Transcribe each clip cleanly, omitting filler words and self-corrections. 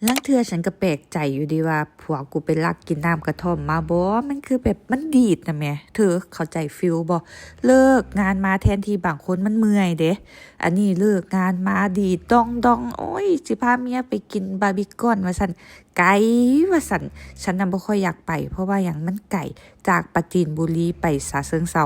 ลางเทื่อฉันก็แปลกใจอยู่ดีว่าผัวกูไปลักกินน้ำกระท่อมมาบ่มันคือแบบมันดีดนะแม่เธอเข้าใจฟีลบ่เลิกงานมาแทนที่บางคนมันเมื่อยเด้อันนี้เลิกงานมาดีดดองดองโอ้ยสิพาเมียไปกินบาร์บีคอนว่าซั่นไกลว่าซั่นฉันน่ะบ่ค่อยอยากไปเพราะว่าหยังมันไกลจากปราจีนบุรีไปฉะเชิงเทรา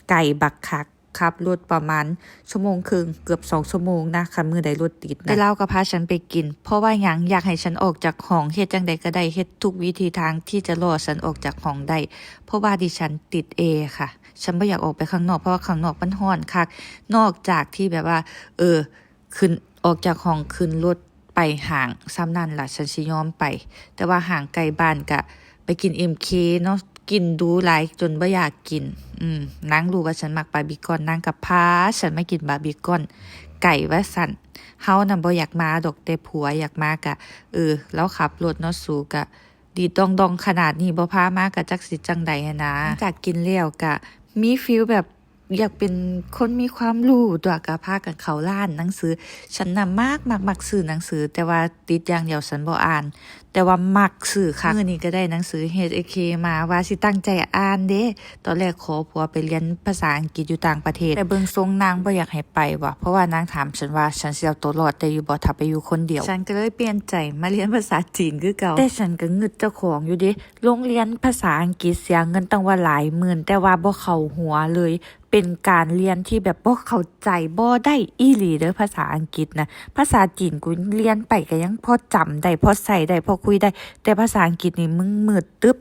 ไกลบักคักขับรถประมาณชั่วโมงครึ่งเกือบ2ชั่วโมงนะคันมื้อใดรถติดนะแต่เราก็พาฉันไปกินเพราะว่าหยังอยากให้ฉันออกจากห้องเฮ็ดจังใดก็ได้เฮ็ดทุกวิธีทางที่จะรอฉันออกจากห้องได้เพราะว่าดิฉันติดค่ะฉันบ่อยากออกไปข้างนอกเพราะว่าข้างนอกมันร้อนคักนอกจากที่แบบว่าขึ้นออกจากห้องขึ้นรถไปห้างซ้ำนั่นล่ะฉันสิยอมไปแต่ว่าห้างไกลบ้านก็ไปกิน MK เนาะกินดูหลายจนบ่อยากกินนางรู้ว่าฉันมักบาร์บีคอนนางกับพาฉันไม่กินบาร์บีคอนไก่ว่าสั่นเฮานำบ่อยากมาดอกแต่ผัวอยากมากะแล้วขับรถเนาะสูกะดีดองขนาดนี้บ่พามากะจักสิจังใดหั้นนะจากกินแล้วกะมีฟีลแบบอยากเป็นคนมีความรู้ตัวกะพากันเข้าร้านหนังสือฉันน่ะมักซื้อหนังสือแต่ว่าติดอย่างเดียวฉันบ่อ่านแต่ว่ามักซื้อค่ะมื้อนี้ก็ได้หนังสือ HAK มาว่าสิตั้งใจอ่านเด้ตอนแรกขอผัวไปเรียนภาษาอังกฤษอยู่ต่างประเทศแต่เบิ่งทรงนางบ่อยากให้ไปว่ะเพราะว่านางถามฉันว่าฉันสิเอาตัวรอดได้อยู่บ่ถ้าไปอยู่คนเดียวฉันก็เลยเปลี่ยนใจมาเรียนภาษาจีนคือเก่าแต่ฉันก็งึดเจ้าของอยู่เด้โรงเรียนภาษาอังกฤษเสียเงินตั้งว่าหลายหมื่นแต่ว่าบ่เข้าหัวเลยเป็นการเรียนที่แบบบ่เข้าใจบ่ได้อีหลีเด้อภาษาอังกฤษนะภาษาจีนกูเรียนไปก็ยังพอจำได้พอใส่ได้พอคุยได้แต่ภาษาอังกฤษนี่มึงมืดตึ๊บ